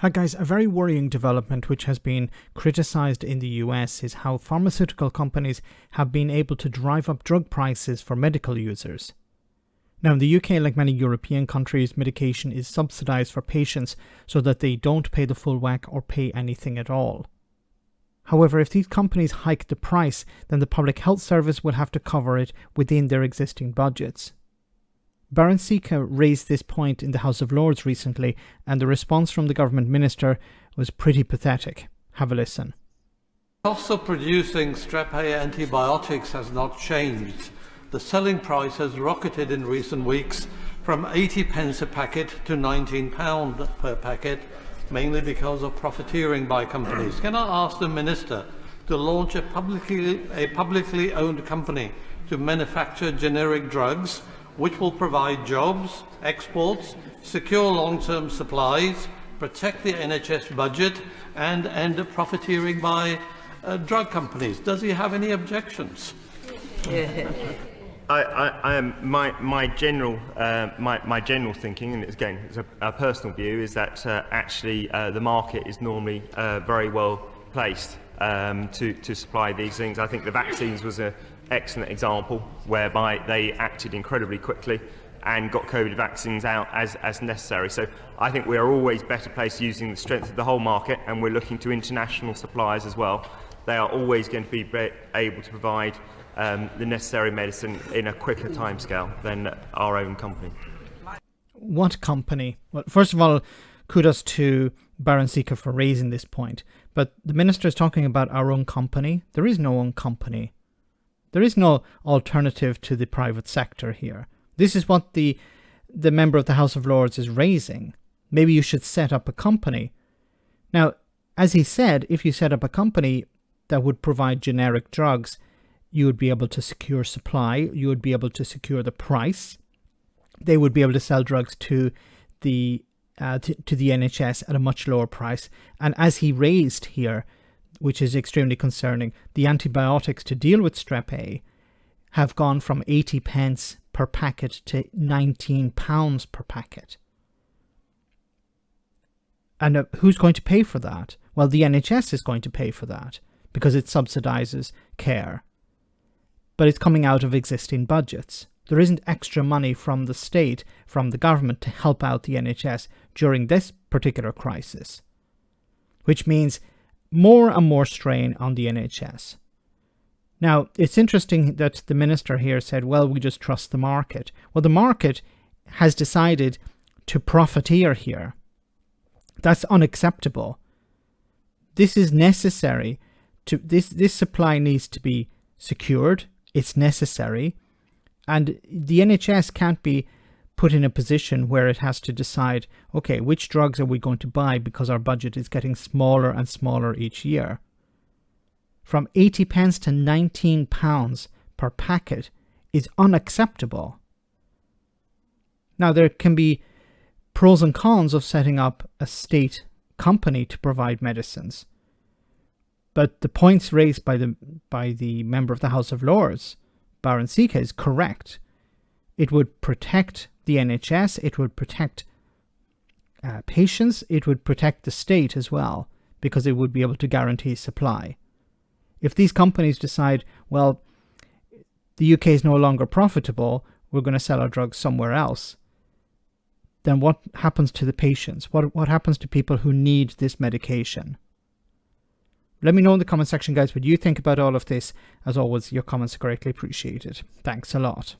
Hi guys, a very worrying development which has been criticised in the US is how pharmaceutical companies have been able to drive up drug prices for medical users. Now in the UK, like many European countries, medication is subsidised for patients so that they don't pay the full whack or pay anything at all. However, if these companies hike the price, then the Public Health Service will have to cover it within their existing budgets. Baron Sikka raised this point in the House of Lords recently, and the response from the government minister was pretty pathetic. Have a listen. The cost of producing Strep A antibiotics has not changed. The selling price has rocketed in recent weeks from 80 pence a packet to £19 per packet, mainly because of profiteering by companies. Can I ask the Minister to launch a publicly owned company to manufacture generic drugs which will provide jobs, exports, secure long-term supplies, protect the NHS budget and end profiteering by drug companies? Does he have any objections? My general thinking, and again it's a personal view, is that actually the market is normally very well placed to supply these things. I think the vaccines was an excellent example whereby they acted incredibly quickly and got COVID vaccines out as necessary. So I think we are always better placed using the strength of the whole market, and we're looking to international suppliers as well. They are always going to be able to provide the necessary medicine in a quicker timescale than our own company. What company? Well, first of all, kudos to Baron Sikka for raising this point. But the minister is talking about our own company. There is no own company. There is no alternative to the private sector here. This is what the member of the House of Lords is raising. Maybe you should set up a company. Now, as he said, if you set up a company that would provide generic drugs, you would be able to secure supply, you would be able to secure the price, they would be able to sell drugs to the NHS at a much lower price. And as he raised here, which is extremely concerning, the antibiotics to deal with Strep A have gone from 80 pence per packet to £19 per packet. And who's going to pay for that? Well, the NHS is going to pay for that because it subsidises care. But it's coming out of existing budgets. There isn't extra money from the state, from the government, to help out the NHS during this particular crisis, which means more and more strain on the NHS. Now, it's interesting that the minister here said, well, we just trust the market. Well, the market has decided to profiteer here. That's unacceptable. This is necessary. This supply needs to be secured. It's necessary. And the NHS can't be put in a position where it has to decide, okay, which drugs are we going to buy because our budget is getting smaller and smaller each year. From 80 pence to £19 per packet is unacceptable. Now, there can be pros and cons of setting up a state company to provide medicines. But the points raised by the member of the House of Lords, Baron Sikka, is correct. It would protect the NHS, it would protect patients, it would protect the state as well, because it would be able to guarantee supply. If these companies decide, well, the UK is no longer profitable, we're going to sell our drugs somewhere else, then what happens to the patients? What happens to people who need this medication? Let me know in the comment section, guys, what you think about all of this. As always, your comments are greatly appreciated. Thanks a lot.